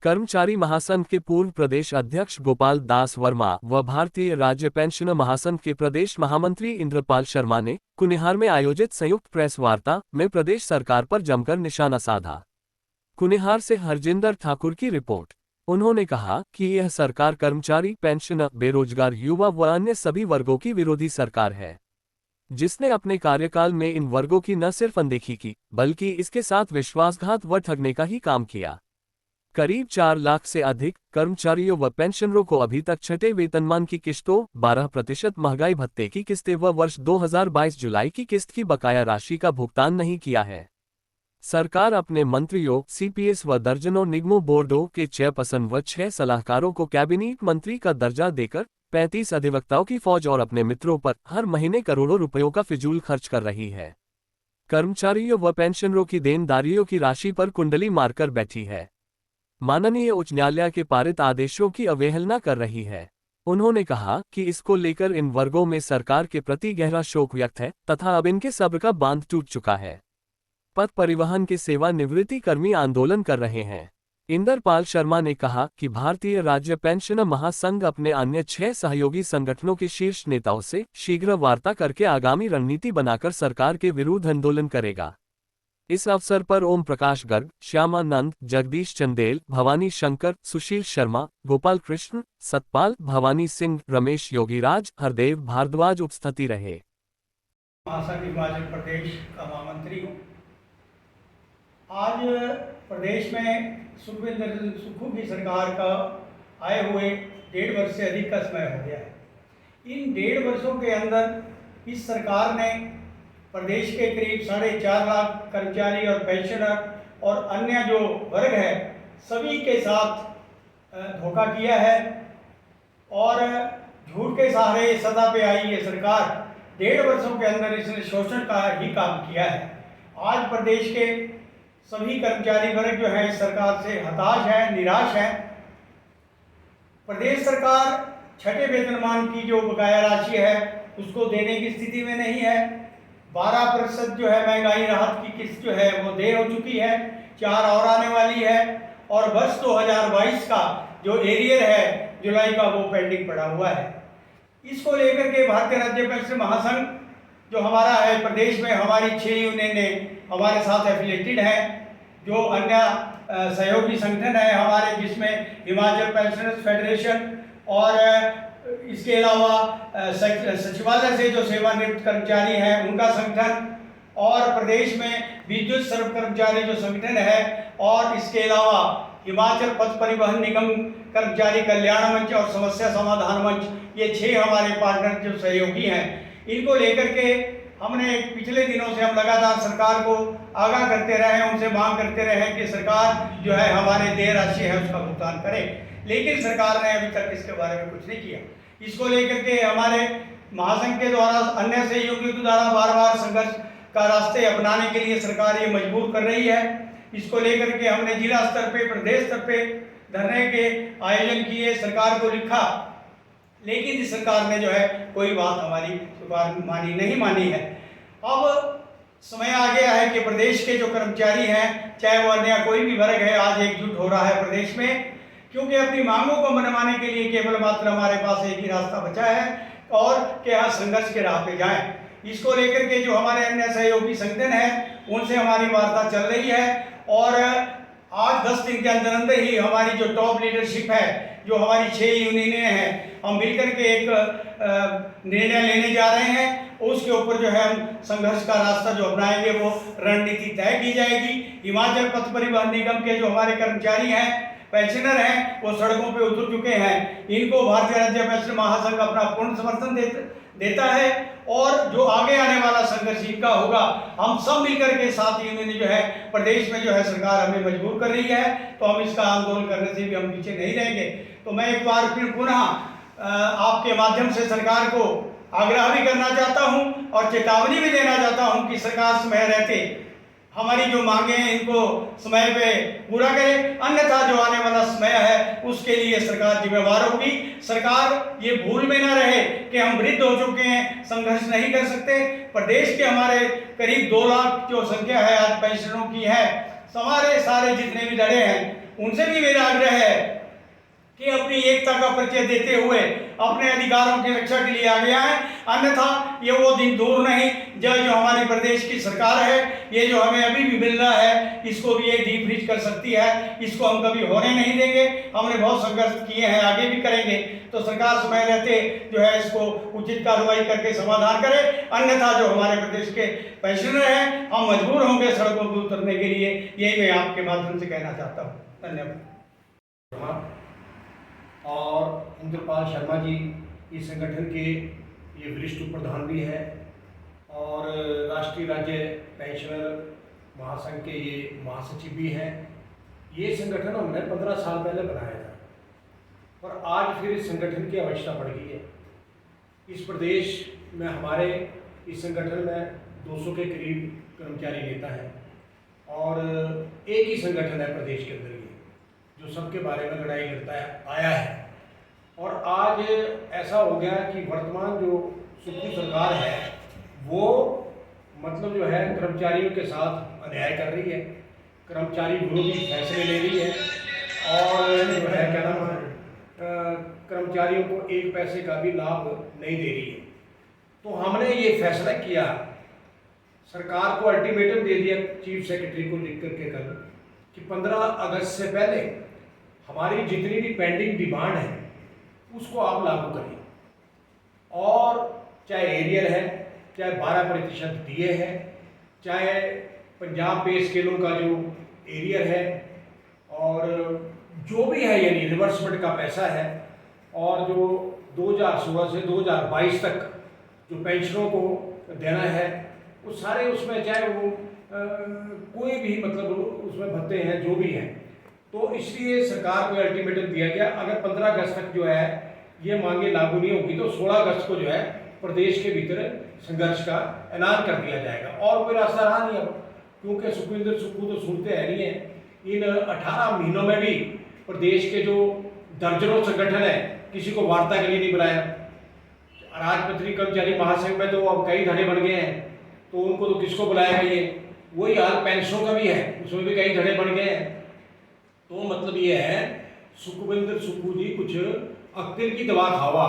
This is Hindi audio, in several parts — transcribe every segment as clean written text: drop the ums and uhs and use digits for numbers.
कर्मचारी महासंघ के पूर्व प्रदेश अध्यक्ष गोपाल दास वर्मा व भारतीय राज्य पेंशनर महासंघ के प्रदेश महामंत्री इंद्रपाल शर्मा ने कुनिहार में आयोजित संयुक्त प्रेस वार्ता में प्रदेश सरकार पर जमकर निशाना साधा। कुनिहार से हरजिंदर ठाकुर की रिपोर्ट। उन्होंने कहा कि यह सरकार कर्मचारी, पेंशनर, बेरोजगार युवा व अन्य सभी वर्गों की विरोधी सरकार है, जिसने अपने कार्यकाल में इन वर्गों की न सिर्फ अनदेखी की बल्कि इसके साथ विश्वासघात व ठगने का ही काम किया। करीब 4 लाख से अधिक कर्मचारियों व पेंशनरों को अभी तक छठे वेतनमान की किस्तों, 12% महंगाई भत्ते की किस्तें व वर्ष 2022 जुलाई की किस्त की बकाया राशि का भुगतान नहीं किया है। सरकार अपने मंत्रियों, सीपीएस व दर्जनों निगमों बोर्डों के चेयरपर्सन व 6 सलाहकारों को कैबिनेट मंत्री का दर्जा देकर 35 अधिवक्ताओं की फौज और अपने मित्रों पर हर महीने करोड़ों रुपयों का फिजूल खर्च कर रही है। कर्मचारियों व पेंशनरों की देनदारियों की राशि पर कुंडली मारकर बैठी है। माननीय उच्च न्यायालय के पारित आदेशों की अवहेलना कर रही है। उन्होंने कहा कि इसको लेकर इन वर्गों में सरकार के प्रति गहरा शोक व्यक्त है तथा अब इनके सब्र का बांध टूट चुका है। पथ परिवहन के सेवानिवृत्ति कर्मी आंदोलन कर रहे हैं। इंद्रपाल शर्मा ने कहा कि भारतीय राज्य पेंशनर महासंघ अपने अन्य 6 सहयोगी संगठनों के शीर्ष नेताओं से शीघ्र वार्ता करके आगामी रणनीति बनाकर सरकार के विरुद्ध आंदोलन करेगा। इस अवसर पर ओम प्रकाश गर्ग, श्यामानंद, जगदीश चंदेल, भवानी शंकर, सुशील शर्मा, गोपाल कृष्ण, सतपाल, भवानी सिंह, रमेश योगीराज, हरदेव भारद्वाज उपस्थिति रहे। महासंघ हिमाचल प्रदेश का महामंत्री हूँ। आज प्रदेश में सुखू की सरकार का आए हुए 1.5 वर्ष से अधिक का समय हो गया है। इन 1.5 वर्षों के अंदर इस सरकार ने प्रदेश के करीब 4.5 लाख कर्मचारी और पेंशनर और अन्य जो वर्ग है सभी के साथ धोखा किया है और झूठ के सहारे सत्ता पे आई ये सरकार 1.5 वर्षों के अंदर इसने शोषण का ही काम किया है। आज प्रदेश के सभी कर्मचारी वर्ग जो है इस सरकार से हताश है, निराश है। प्रदेश सरकार छठे वेतनमान की जो बकाया राशि है उसको देने की स्थिति में नहीं है। 12% जो है महंगाई राहत की किस्त जो है वो देर हो चुकी है, 4 और आने वाली है और वर्ष 2022 का जो एरियर है जुलाई का वो पेंडिंग पड़ा हुआ है। इसको लेकर के भारतीय राज्य पेंशनर महासंघ जो हमारा है प्रदेश में हमारी 6 यूनियनें हमारे साथ एफिलेटेड हैं, जो अन्य सहयोगी संगठन है हमारे जिसमें हिमाचल पेंशनर्स फेडरेशन और इसके अलावा सचिवालय से जो सेवानिवृत्त कर्मचारी हैं उनका संगठन और प्रदेश में विद्युत सर्व कर्मचारी जो संगठन है और इसके अलावा हिमाचल पथ परिवहन निगम कर्मचारी कल्याण मंच और समस्या समाधान मंच, ये 6 हमारे पार्टनर जो सहयोगी हैं, इनको लेकर के हमने पिछले दिनों से हम लगातार सरकार को आगाह करते रहे, उनसे मांग करते रहे कि सरकार जो है हमारे देय राशि है उसका भुगतान करे, लेकिन सरकार ने अभी तक इसके बारे में कुछ नहीं किया। इसको लेकर के हमारे महासंघ के द्वारा अन्य सहयोगियों के द्वारा बार बार संघर्ष का रास्ते अपनाने के लिए सरकार ये मजबूर कर रही है। इसको लेकर के हमने जिला स्तर पे, प्रदेश स्तर पे धरने के आयोजन किए, सरकार को लिखा, लेकिन इस सरकार ने जो है कोई बात हमारी नहीं मानी है। अब समय आ गया है कि प्रदेश के जो कर्मचारी हैं, चाहे वो अन्य कोई भी वर्ग है, आज एकजुट हो रहा है प्रदेश में, क्योंकि अपनी मांगों को मनवाने के लिए केवल मात्र हमारे पास एक ही रास्ता बचा है और कि हम संघर्ष के राह पे जाएं। इसको लेकर के जो हमारे अन्य सहयोगी संगठन हैं उनसे हमारी वार्ता चल रही है और आज 10 दिन के अंदर अंदर ही हमारी जो टॉप लीडरशिप है, जो हमारी 6 यूनियनें हैं, हम मिलकर के एक निर्णय लेने जा रहे हैं। उसके ऊपर जो है हम संघर्ष का रास्ता जो अपनाएंगे वो रणनीति तय की जाएगी। हिमाचल पथ परिवहन निगम के जो हमारे कर्मचारी हैं, पेंशनर हैं, वो सड़कों पे उतर चुके हैं। इनको भारतीय राज्य पेंशनर महासंघ अपना पूर्ण समर्थन देता है और जो आगे आने वाला संघर्ष इनका होगा, हम सब मिलकर के 7 यूनियन जो है प्रदेश में जो है सरकार हमें मजबूर कर रही है, तो हम इसका आंदोलन करने से भी हम पीछे नहीं रहेंगे। तो मैं एक बार फिर पुनः आपके माध्यम से सरकार को आग्रह भी करना चाहता हूं और चेतावनी भी देना चाहता हूं कि सरकार समय रहते हमारी जो मांगे हैं इनको समय पे पूरा करे, अन्यथा जो आने वाला समय है उसके लिए सरकार जिम्मेवार होगी। सरकार ये भूल में ना रहे कि हम वृद्ध हो चुके हैं, संघर्ष नहीं कर सकते। प्रदेश के हमारे करीब 2 लाख जो संख्या है आज पेंशनरों की है, हमारे सारे जितने भी दड़े हैं उनसे भी मेरा आग्रह है कि अपनी एकता का परिचय देते हुए अपने अधिकारों की रक्षा के लिए आगे आए, अन्यथा ये वो दिन दूर नहीं जो हमारे प्रदेश की सरकार है, ये जो हमें अभी भी मिल रहा है, इसको भी ये डीफ्रीज कर सकती है। इसको हम कभी होने नहीं देंगे। हमने बहुत संघर्ष किए हैं, आगे भी करेंगे। तो सरकार समय रहते जो है इसको उचित कार्रवाई करके समाधान करे, अन्यथा जो हमारे प्रदेश के पेंशनर हैं हम मजबूर होंगे सड़कों पर उतरने के लिए। यही मैं आपके माध्यम से कहना चाहता हूँ। धन्यवाद। और इंद्रपाल शर्मा जी इस संगठन के ये वरिष्ठ प्रधान भी हैं और राष्ट्रीय राज्य पेंशनर महासंघ के ये महासचिव भी हैं। ये संगठन हमने 15 साल पहले बनाया था और आज फिर इस संगठन की आवश्यकता पड़ गई है। इस प्रदेश में हमारे इस संगठन में 200 के करीब कर्मचारी नेता हैं और एक ही संगठन है प्रदेश के अंदर जो सबके बारे में लड़ाई लड़ता आया है। और आज ऐसा हो गया कि वर्तमान जो सुप्रीम सरकार है वो मतलब जो है कर्मचारियों के साथ अन्याय कर रही है, कर्मचारी विरोधी फैसले ले रही है और जो है क्या नाम है कर्मचारियों को एक पैसे का भी लाभ नहीं दे रही है। तो हमने ये फैसला किया, सरकार को अल्टीमेटम दे दिया चीफ सेक्रेटरी को लिख करके कल कि 15 अगस्त से पहले हमारी जितनी भी पेंडिंग डिमांड है उसको आप लागू करिए। और चाहे एरियर है, चाहे 12% दिए हैं, चाहे पंजाब पे स्केलों का जो एरियर है और जो भी है यानी रिवर्समेंट का पैसा है, और जो 2016 से 2022 तक जो पेंशनों को देना है वो सारे उसमें चाहे वो कोई भी मतलब उसमें भत्ते हैं जो भी हैं। तो इसलिए सरकार को अल्टीमेटम दिया गया, अगर 15 अगस्त तक जो है ये मांगे लागू नहीं होगी तो 16 अगस्त को जो है प्रदेश के भीतर संघर्ष का ऐलान कर दिया जाएगा। और कोई रास्ता रहा नहीं अब, क्योंकि सुखविंदर सुक्खू तो सुनते हैं नहीं है। इन 18 महीनों में भी प्रदेश के जो दर्जनों संगठन है किसी को वार्ता के लिए नहीं बुलाया। राजपत्री कर्मचारी महासंघ में तो अब कई धड़े बन गए हैं, तो उनको तो किसको बुलाया गया। वही हाल पेंशनों का भी है, उसमें भी कई धड़े बन गए हैं। तो मतलब ये है सुखविंदर सुक्खू जी कुछ अक्ल की दवा खावा,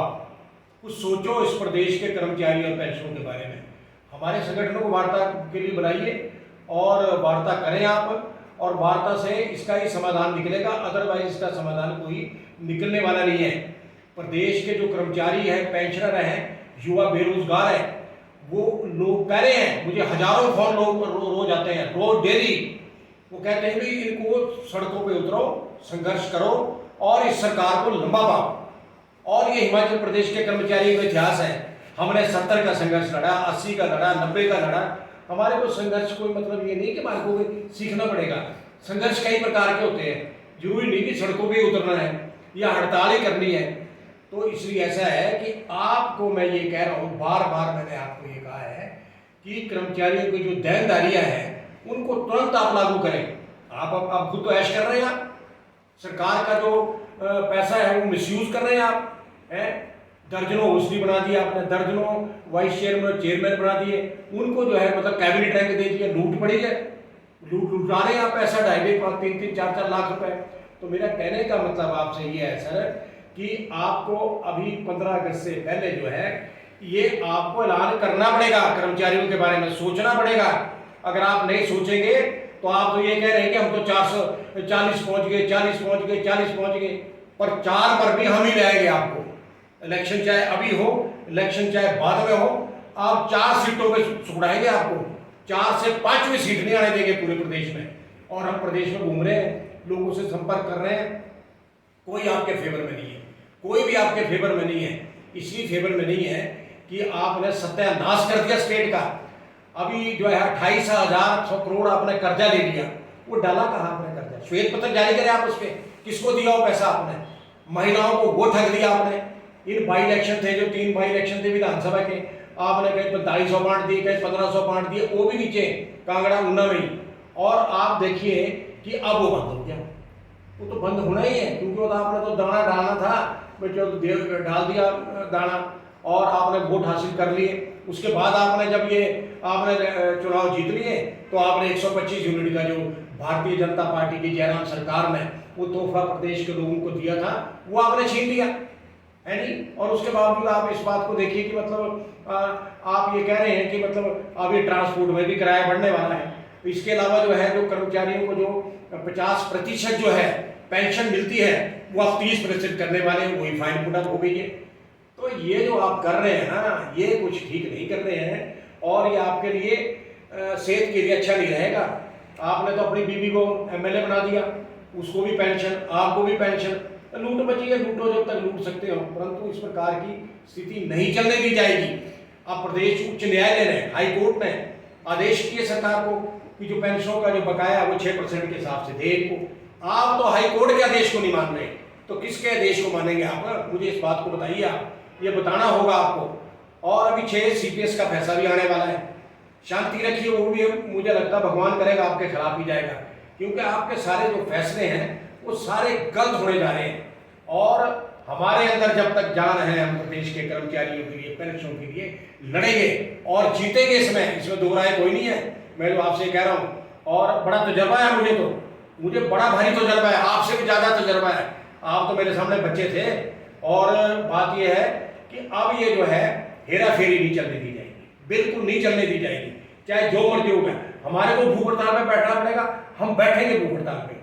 कुछ सोचो इस प्रदेश के कर्मचारी और पेंशनों के बारे में। हमारे संगठनों को वार्ता के लिए बुलाइए और वार्ता करें आप, और वार्ता से इसका ही समाधान निकलेगा, अदरवाइज इसका समाधान कोई निकलने वाला नहीं है। प्रदेश के जो कर्मचारी हैं, पेंशनर हैं, युवा बेरोजगार हैं, वो लोग कह रहे हैं, मुझे हजारों फोन लोग रोज आते हैं, रोज डेली वो कहते हैं भी इनको सड़कों पे उतरो, संघर्ष करो और इस सरकार को लंबा पाओ। और ये हिमाचल प्रदेश के कर्मचारियों का इतिहास है। हमने 70 का संघर्ष लड़ा, 80 का लड़ा, 90 का लड़ा। हमारे को संघर्ष कोई मतलब ये नहीं कि हमारे को सीखना पड़ेगा। संघर्ष कई प्रकार के होते हैं, जरूरी नहीं कि सड़कों पे उतरना है या हड़ताल ही करनी है। तो इसलिए ऐसा है कि आपको मैं ये कह रहा हूँ, बार बार मैंने आपको ये कहा है कि कर्मचारियों की जो देनदारियां हैं उनको तुरंत आप लागू करें। आप खुद तो ऐश कर रहे हैं, आप सरकार का जो पैसा है वो मिसयूज कर रहे हैं आप हैं। दर्जनों ओएसडी बना दिया आपने, दर्जनों वाइस चेयरमैन बना दिए, उनको जो है मतलब कैबिनेट रैंक दे दिया, लूट पड़ी है, लूटा रहे हैं आप पैसा 2.5, 3, 4 लाख रुपए। तो मेरा कहने का मतलब आपसे ये है सर कि आपको अभी 15 अगस्त से पहले जो है ये आपको ऐलान करना पड़ेगा, कर्मचारियों के बारे में सोचना पड़ेगा। अगर आप नहीं सोचेंगे तो आप तो ये कह रहे हैं कि हम तो 440 पहुंच गए, 40 पहुंच गए, 40 पहुंच गए, पर 4 पर भी हम ही लाएंगे आपको। इलेक्शन चाहे अभी हो, इलेक्शन चाहे बाद में हो, आप 4 सीटों पे सुखड़ाएंगे आपको। 4 से 5वीं सीट नहीं आने देंगे पूरे प्रदेश में। और हम प्रदेश में घूम रहे हैं, लोगों से संपर्क कर रहे हैं, कोई आपके फेवर में नहीं है, कोई भी आपके फेवर में नहीं है। इसलिए फेवर में नहीं है कि आपने सत्यानाश कर दिया स्टेट का। अभी जो है 28,000 करोड़ आपने कर्जा ले लिया, वो डाला कहाँ आपने कर्जा? श्वेत पत्र जारी करें आप, उस पर किसको दिया हो पैसा आपने? महिलाओं को वो ठग दिया आपने। इन बाई इलेक्शन थे, जो 3 बाई इलेक्शन थे विधानसभा के, आपने कहीं 4200 बांट दिए, कहीं 1500 बांट दिए, वो भी नीचे कांगड़ा ऊना में ही। और आप देखिए कि अब वो बंद हो गया। वो तो बंद होना ही है, क्योंकि वो आपने तो दाना डालना था, जो डाल दिया दाना और आपने वोट हासिल कर लिए। उसके बाद आपने जब ये आपने चुनाव जीत लिए तो आपने 125 यूनिट का जो भारतीय जनता पार्टी की जयराम सरकार ने वो तोहफा प्रदेश के लोगों को दिया था, वो आपने छीन लिया है नहीं। और उसके बावजूद आप इस बात को देखिए कि मतलब आप ये कह रहे हैं कि मतलब अभी ट्रांसपोर्ट में भी किराया बढ़ने वाला है। इसके अलावा जो है जो कर्मचारियों को जो 50% जो है पेंशन मिलती है वो आप 30% करने वाले हैं, वही फाइन पुट अप हो गई है। तो ये जो आप कर रहे हैं ना, ये कुछ ठीक नहीं कर रहे हैं और ये आपके लिए सेहत के लिए अच्छा नहीं रहेगा। आपने तो अपनी बीबी को MLA बना दिया, उसको भी पेंशन, आपको भी पेंशन। लूट मची है, लूटो जब तक लूट सकते हो, परंतु इस प्रकार की स्थिति नहीं चलने दी जाएगी। अब प्रदेश उच्च न्यायालय ने, हाई कोर्ट ने आदेश किए सरकार को कि जो पेंशनों का जो बकाया है वो 6% के हिसाब से दे इनको। आप तो हाई कोर्ट के आदेश को नहीं मान रहे, तो किसके आदेश को मानेंगे आप? मुझे इस बात को बताइए, आप ये बताना होगा आपको। और अभी 6 CPS का फैसला भी आने वाला है। शांति रखिए, वो भी मुझे लगता है भगवान करेगा आपके खिलाफ ही जाएगा, क्योंकि आपके सारे जो फैसले हैं वो सारे गलत होने जा रहे हैं। और हमारे अंदर जब तक जान है, हम प्रदेश के कर्मचारियों के लिए, पेंशनों के लिए लड़ेंगे और जीतेंगे। इसमें दो राय कोई नहीं है। मैं जो आपसे कह रहा हूँ, और बड़ा तजर्बा है मुझे बड़ा भारी तजर्बा है, आपसे भी ज़्यादा तजर्बा है। आप तो मेरे सामने बच्चे थे। और बात यह है कि अब ये जो है हेरा फेरी नहीं चलने दी जाएगी, बिल्कुल नहीं चलने दी जाएगी, चाहे जो मर्जी होगा। हमारे को भूख हड़ताल में बैठना पड़ेगा, हम बैठेंगे भूख हड़ताल पे।